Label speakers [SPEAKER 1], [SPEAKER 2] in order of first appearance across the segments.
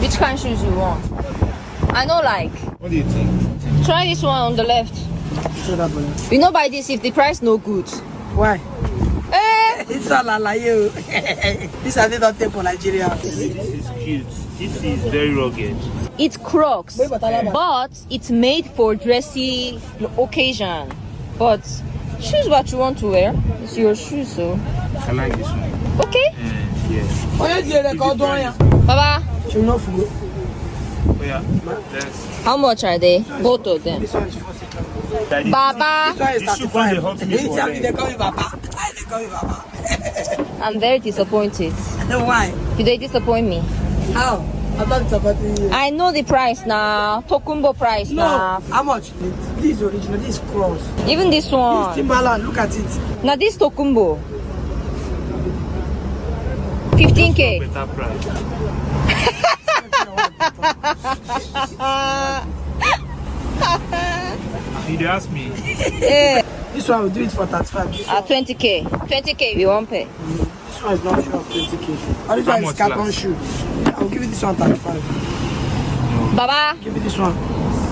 [SPEAKER 1] Which kind of shoes you want? I know, like.
[SPEAKER 2] What do you think?
[SPEAKER 1] Try this one on the left. You know, buy this if the price no good.
[SPEAKER 3] Why?
[SPEAKER 1] Eh?
[SPEAKER 3] It's all like you. This I did not take for Nigeria.
[SPEAKER 2] This is cute. This is very rugged.
[SPEAKER 1] It's Crocs, but it's made for dressy occasion. But choose what you want to wear. It's your shoes, so.
[SPEAKER 2] I like this one.
[SPEAKER 1] Okay.
[SPEAKER 2] Yeah.
[SPEAKER 3] Oh, yeah,
[SPEAKER 1] Baba,
[SPEAKER 3] you know food.
[SPEAKER 2] Oh, yeah. Let's.
[SPEAKER 1] how much are they? Both of them.
[SPEAKER 3] This one is 40.
[SPEAKER 1] Baba,
[SPEAKER 3] This one is
[SPEAKER 2] This shoe they
[SPEAKER 3] 35.
[SPEAKER 2] help me for
[SPEAKER 3] They call me Baba. They call me Baba.
[SPEAKER 1] I'm very disappointed.
[SPEAKER 3] Why?
[SPEAKER 1] You they disappoint me.
[SPEAKER 3] How? I thought it's about you.
[SPEAKER 1] I know the price now. Tokumbo price
[SPEAKER 3] No.
[SPEAKER 1] now.
[SPEAKER 3] How much? This is original. This is cross.
[SPEAKER 1] Even this
[SPEAKER 3] This
[SPEAKER 1] one.
[SPEAKER 3] Timberland. Look at it.
[SPEAKER 1] Now this Tokumbo. 15K.
[SPEAKER 2] better price. Did you ask me?
[SPEAKER 1] Yeah.
[SPEAKER 3] This one will do it for 35. This one,
[SPEAKER 1] 20K. 20K we won't pay.
[SPEAKER 3] this one is not sure of 20K. Oh, this
[SPEAKER 2] How
[SPEAKER 3] one is
[SPEAKER 2] much
[SPEAKER 3] carbon
[SPEAKER 2] last?
[SPEAKER 3] shoe. I'll give you this one 35.
[SPEAKER 1] Baba,
[SPEAKER 3] Give you this one.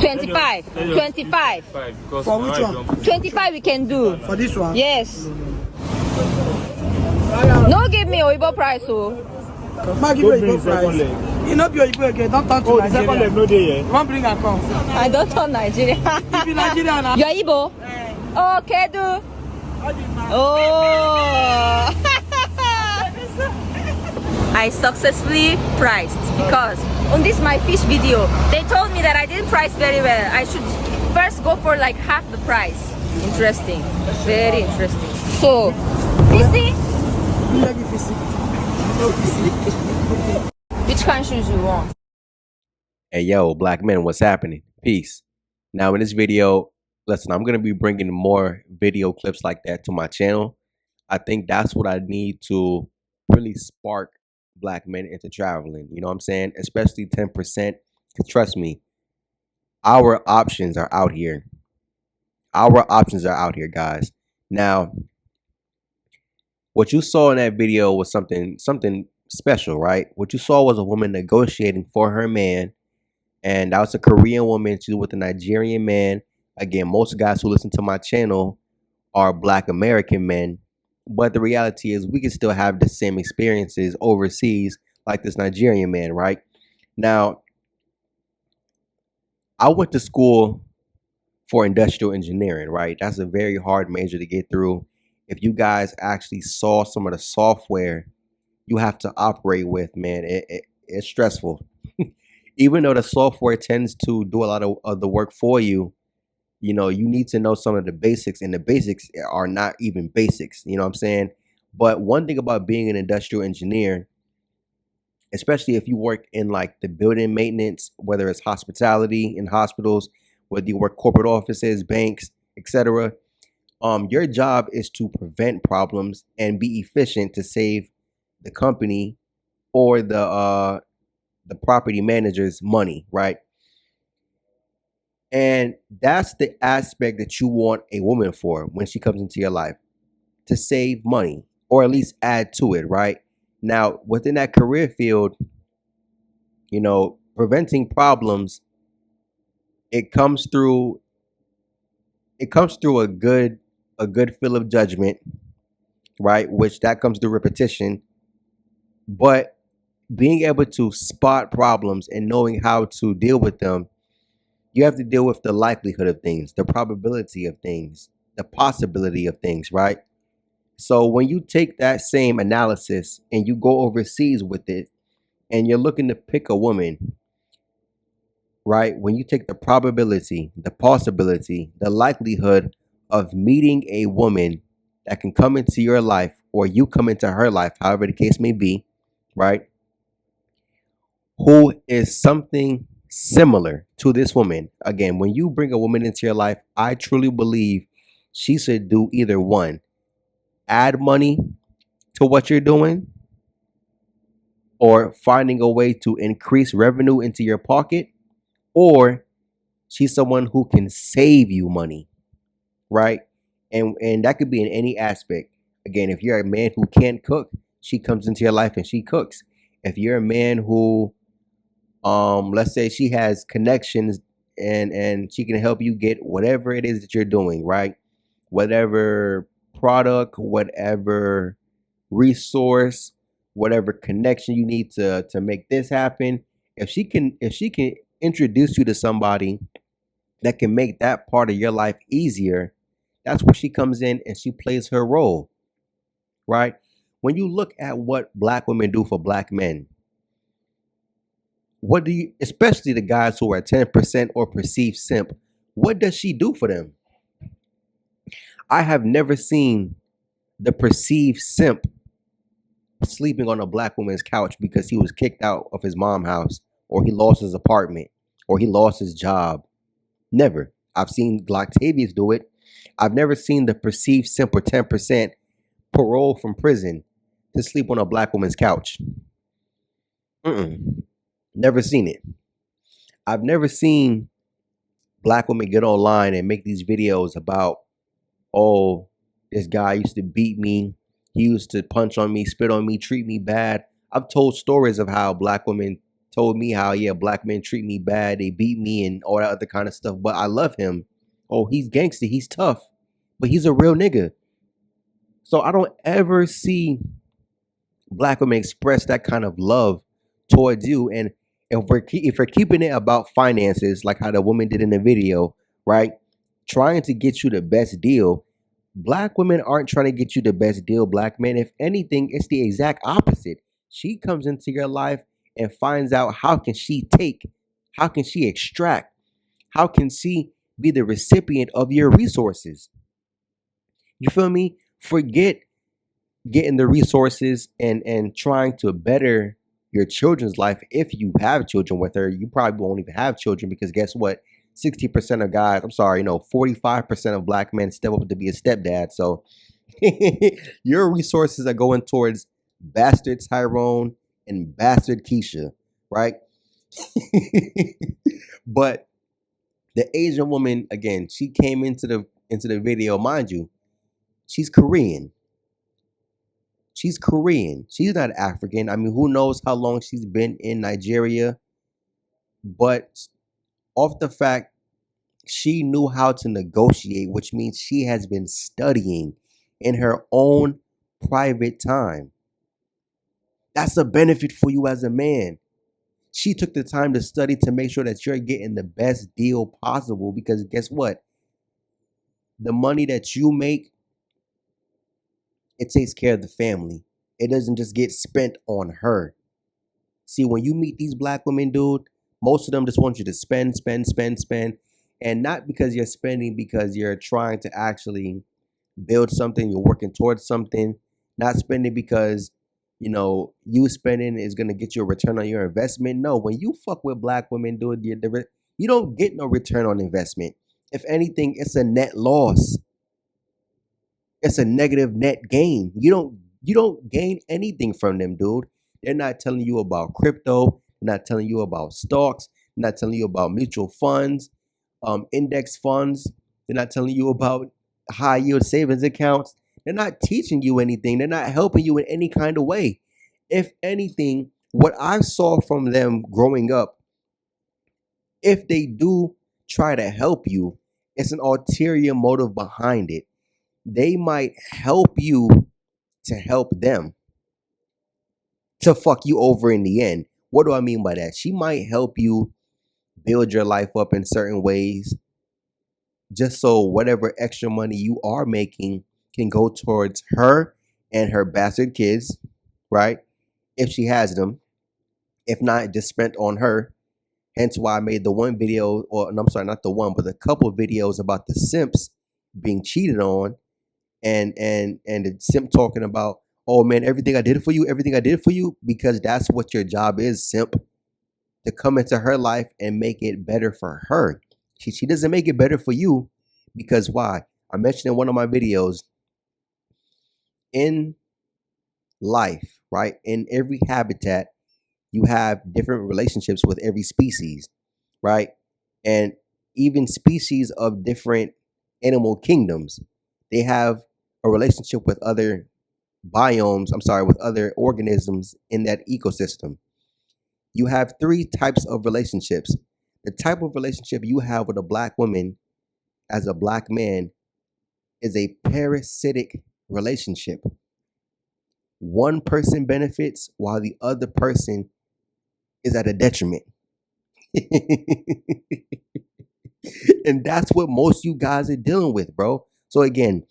[SPEAKER 1] 25. 25.
[SPEAKER 2] Because
[SPEAKER 3] For
[SPEAKER 2] my
[SPEAKER 3] which
[SPEAKER 2] wife
[SPEAKER 3] one?
[SPEAKER 2] don't-
[SPEAKER 1] 25 we can do.
[SPEAKER 3] For this one.
[SPEAKER 1] Yes. No give me Oibo price, oh.
[SPEAKER 3] Ma give
[SPEAKER 2] Don't
[SPEAKER 3] you
[SPEAKER 2] bring
[SPEAKER 3] a
[SPEAKER 2] the second
[SPEAKER 3] price.
[SPEAKER 2] leg.
[SPEAKER 3] You know be Oyibo again. Don't talk to
[SPEAKER 2] Oh, the second
[SPEAKER 3] Nigeria.
[SPEAKER 2] leg no day yet.
[SPEAKER 3] You want bring her come?
[SPEAKER 1] I don't turn Nigeria.
[SPEAKER 3] If you Nigeria now.
[SPEAKER 1] You're Igbo? Oh, Kedu. Oh. I successfully priced because on this my fish video, they told me that I didn't price very well. I should first go for like half the price. Interesting. Very interesting. So, Fisi,
[SPEAKER 3] You like it, Fisi? No, Fisi.
[SPEAKER 1] which kind of shoes you want?
[SPEAKER 4] Hey, yo, black men, what's happening? Peace. Now, in this video, listen, I'm going to be bringing more video clips like that to my channel. I think that's what I need to really spark black men into traveling. You know what I'm saying? Especially 10%. Because trust me, our options are out here. Our options are out here, guys. Now, what you saw in that video was something special, right? What you saw was a woman negotiating for her man. And that was a Korean woman. She was with a Nigerian man. Again, most guys who listen to my channel are black American men. But the reality is we can still have the same experiences overseas like this Nigerian man, right? Now, I went to school for industrial engineering, right? That's a very hard major to get through. If you guys actually saw some of the software you have to operate with, man, it's stressful. Even though the software tends to do a lot of the work for you, you know, you need to know some of the basics, and the basics are not even basics, you know what I'm saying? But one thing about being an industrial engineer, especially if you work in like the building maintenance, whether it's hospitality in hospitals, whether you work corporate offices, banks, etc., your job is to prevent problems and be efficient to save the company or the property manager's money, right? And that's the aspect that you want a woman for when she comes into your life, to save money or at least add to it, right? Now, within that career field, you know, preventing problems, it comes through a good feel of judgment, right? Which that comes through repetition. But being able to spot problems and knowing how to deal with them, you have to deal with the likelihood of things, the probability of things, the possibility of things, right? So when you take that same analysis and you go overseas with it and you're looking to pick a woman, right? When you take the probability, the possibility, the likelihood of meeting a woman that can come into your life or you come into her life, however the case may be, right? Who is something similar to this woman. Again, when you bring a woman into your life, I truly believe she should do either one: add money to what you're doing, or finding a way to increase revenue into your pocket, or she's someone who can save you money, right? And that could be in any aspect. Again, if you're a man who can't cook, she comes into your life and she cooks. If you're a man who Let's say she has connections and she can help you get whatever it is that you're doing, right? Whatever product, whatever resource, whatever connection you need to make this happen. If she can introduce you to somebody that can make that part of your life easier, that's where she comes in and she plays her role, right? When you look at what black women do for black men, what do you, especially the guys who are 10% or perceived simp, what does she do for them? I have never seen the perceived simp sleeping on a black woman's couch because he was kicked out of his mom's house, or he lost his apartment, or he lost his job. Never. I've seen Octavius do it. I've never seen the perceived simp or 10% parole from prison to sleep on a black woman's couch. Mm-mm. Never seen it. I've never seen black women get online and make these videos about, oh, this guy used to beat me. He used to punch on me, spit on me, treat me bad. I've told stories of how black women told me how, yeah, black men treat me bad. They beat me and all that other kind of stuff. But I love him. Oh, he's gangster. He's tough. But he's a real nigga. So I don't ever see black women express that kind of love towards you. And if we're keeping it about finances, like how the woman did in the video, right? Trying to get you the best deal. Black women aren't trying to get you the best deal, black men. If anything, it's the exact opposite. She comes into your life and finds out how can she take, how can she extract, how can she be the recipient of your resources. You feel me? Forget getting the resources and trying to better your children's life. If you have children with her, you probably won't even have children, because guess what? 60% of guys, I'm sorry, 45% of black men step up to be a stepdad. So your resources are going towards bastard Tyrone and bastard Keisha, right? But the Asian woman, again, she came into the video, mind you, she's Korean. She's Korean. She's not African. I mean, who knows how long she's been in Nigeria, but off the fact she knew how to negotiate, which means she has been studying in her own private time. That's a benefit for you as a man. She took the time to study to make sure that you're getting the best deal possible, because guess what? The money that you make, it takes care of the family. It doesn't just get spent on her. See, when you meet these black women, dude, most of them just want you to spend, spend, spend, spend. And not because you're spending, because you're trying to actually build something, you're working towards something. Not spending because, you spending is going to get you a return on your investment. No, when you fuck with black women, dude, you don't get no return on investment. If anything, it's a net loss. It's a negative net gain. You don't gain anything from them, dude. They're not telling you about crypto. They're not telling you about stocks. They're not telling you about mutual funds, index funds. They're not telling you about high yield savings accounts. They're not teaching you anything. They're not helping you in any kind of way. If anything, what I saw from them growing up, if they do try to help you, it's an ulterior motive behind it. They might help you to help them, to fuck you over in the end. What do I mean by that? She might help you build your life up in certain ways, just so whatever extra money you are making can go towards her and her bastard kids, right? If she has them. If not, just spent on her. Hence why I made the one video, or no, I'm sorry, not the one, but a couple of videos about the simps being cheated on, and the simp talking about, oh man, everything I did for you, because that's what your job is, simp, to come into her life and make it better for her. She doesn't make it better for you, because why? I mentioned in one of my videos, in life, right? In every habitat, you have different relationships with every species, right? And even species of different animal kingdoms, they have a relationship with other biomes, with other organisms in that ecosystem. You have three types of relationships. The type of relationship you have with a black woman as a black man is a parasitic relationship. One person benefits while the other person is at a detriment. And that's what most you guys are dealing with, bro. So again,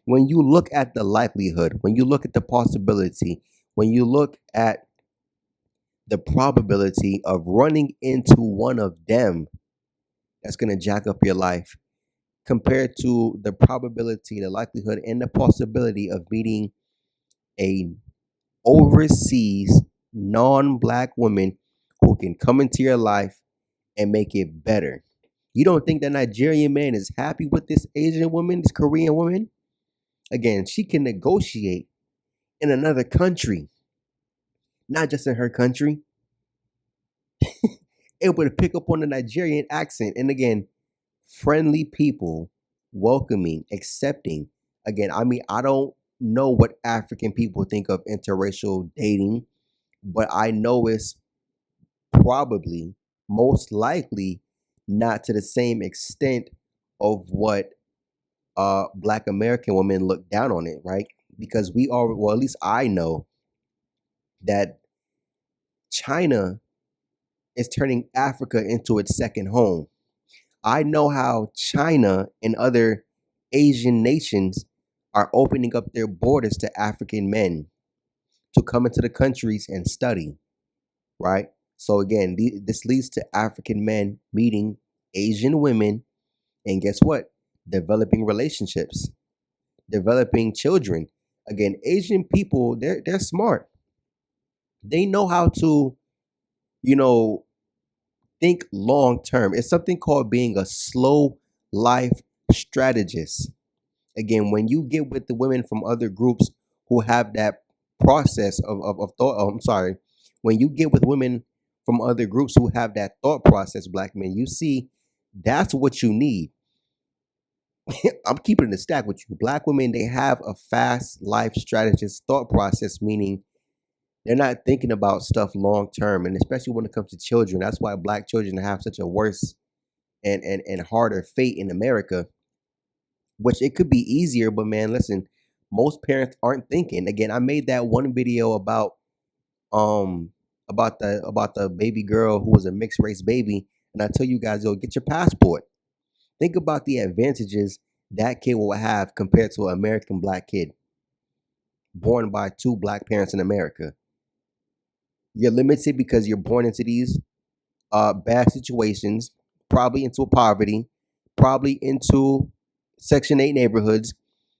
[SPEAKER 4] when you look at the likelihood, when you look at the possibility, when you look at the probability of running into one of them that's going to jack up your life compared to the probability, the likelihood, and the possibility of meeting a overseas non-black woman who can come into your life and make it better. You don't think that Nigerian man is happy with this Asian woman, this Korean woman? Again, she can negotiate in another country, not just in her country. Able to pick up on the Nigerian accent. And again, friendly people, welcoming, accepting. Again, I mean, I don't know what African people think of interracial dating, but I know it's probably most likely not to the same extent of what black American women look down on it, right? Because we are, well, at least I know that China is turning Africa into its second home. I know how China and other Asian nations are opening up their borders to African men to come into the countries and study, right? So again, this leads to African men meeting Asian women, and guess what? Developing relationships, developing children. Again, Asian people, they're smart. They know how to, you know, think long term. It's something called being a slow life strategist. Again, when you get with the women from other groups who have that process of thought, oh, I'm sorry, when you get with women from other groups who have that thought process, black men, you see that's what you need. I'm keeping it a stack with you. Black women, they have a fast life strategist thought process, meaning they're not thinking about stuff long term. And especially when it comes to children, that's why black children have such a worse and harder fate in America, which it could be easier, but man, listen, most parents aren't thinking. Again, I made that one video um about the baby girl who was a mixed race baby, and I tell you guys, yo, get your passport. Think about the advantages that kid will have compared to an American black kid born by two black parents in America. You're limited because you're born into these bad situations, probably into poverty, probably into Section 8 neighborhoods,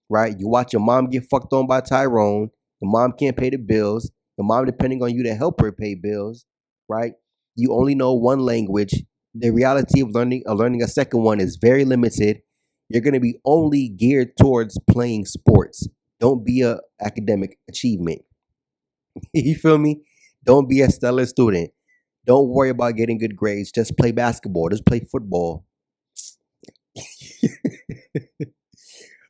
[SPEAKER 4] right? You watch your mom get fucked on by Tyrone. The mom can't pay the bills. The mom depending on you to help her pay bills, right? You only know one language. The reality of learning a second one is very limited. You're going to be only geared towards playing sports. Don't be a academic achievement. You feel me? Don't be a stellar student. Don't worry about getting good grades. Just play basketball. Just play football.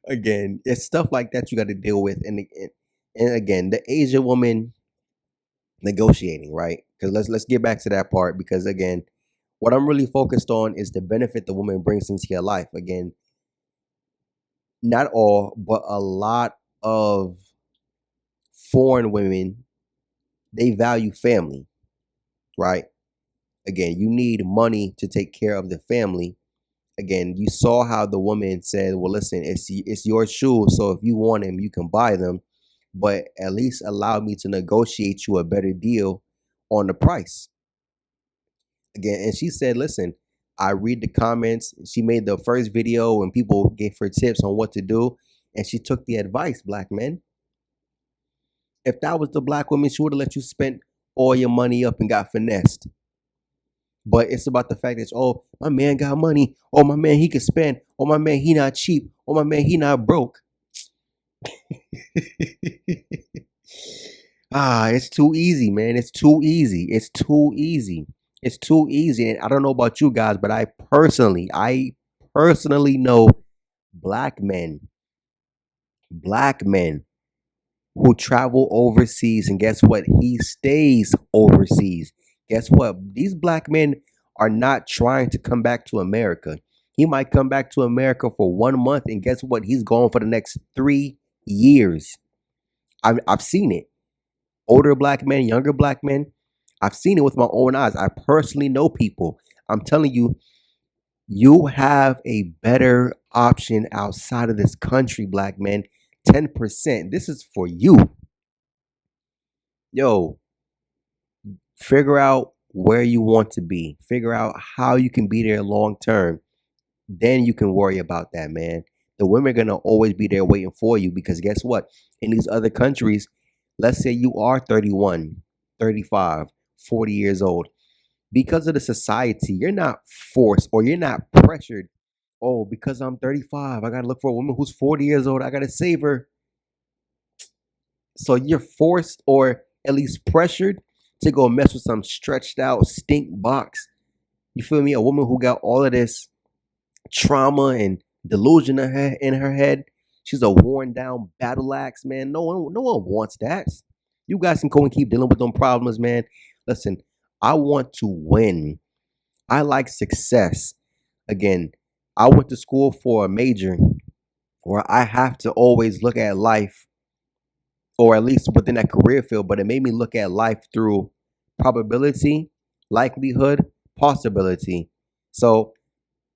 [SPEAKER 4] Again, it's stuff like that you got to deal with. And again, the Asian woman negotiating, right? Because let's get back to that part. Because again, what I'm really focused on is the benefit the woman brings into your life. Again, not all, but a lot of foreign women, they value family, right? Again, you need money to take care of the family. Again, you saw how the woman said, well, listen, it's your shoes. So if you want them, you can buy them. But at least allow me to negotiate you a better deal on the price. Again, and she said, listen, I read the comments. She made the first video when people gave her tips on what to do. And she took the advice, black men. If that was the black woman, she would have let you spend all your money up and got finessed. But it's about the fact that, oh, my man got money. Oh, my man, he can spend. Oh, my man, he not cheap. Oh, my man, he not broke. It's too easy, man. It's too easy. It's too easy. It's too easy. And I don't know about you guys, but I personally know black men who travel overseas, and guess what? He stays overseas. Guess what? These black men are not trying to come back to America. He might come back to America for 1 month, and guess what? He's gone for the next 3 years. I've seen it. Older black men, younger black men. I've seen it with my own eyes. I personally know people. I'm telling you, you have a better option outside of this country, black men. 10%. This is for you. Yo, figure out where you want to be. Figure out how you can be there long term. Then you can worry about that, man. The women are going to always be there waiting for you because guess what? In these other countries, let's say you are 31, 35, 40 years old. Because of the society, you're not forced or you're not pressured. Oh, because I'm 35, I got to look for a woman who's 40 years old. I got to save her. So you're forced or at least pressured to go mess with some stretched out stink box. You feel me? A woman who got all of this trauma and delusion in her head. She's a worn down battle axe, man. No one wants that. You guys can go and keep dealing with them problems, man. Listen, I want to win. I like success. Again, I went to school for a major where I have to always look at life, or at least within that career field, but it made me look at life through probability, likelihood, possibility. So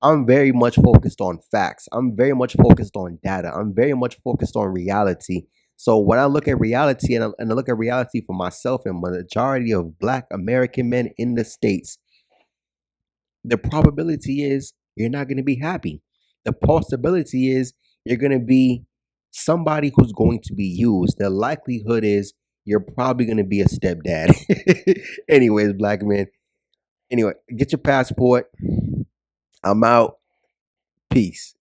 [SPEAKER 4] I'm very much focused on facts. I'm very much focused on data. I'm very much focused on reality. So when I look at reality and I look at reality for myself and majority of black American men in the States, the probability is you're not going to be happy. The possibility is you're going to be somebody who's going to be used. The likelihood is you're probably going to be a stepdad. Anyways, black men. Anyway, get your passport. I'm out. Peace.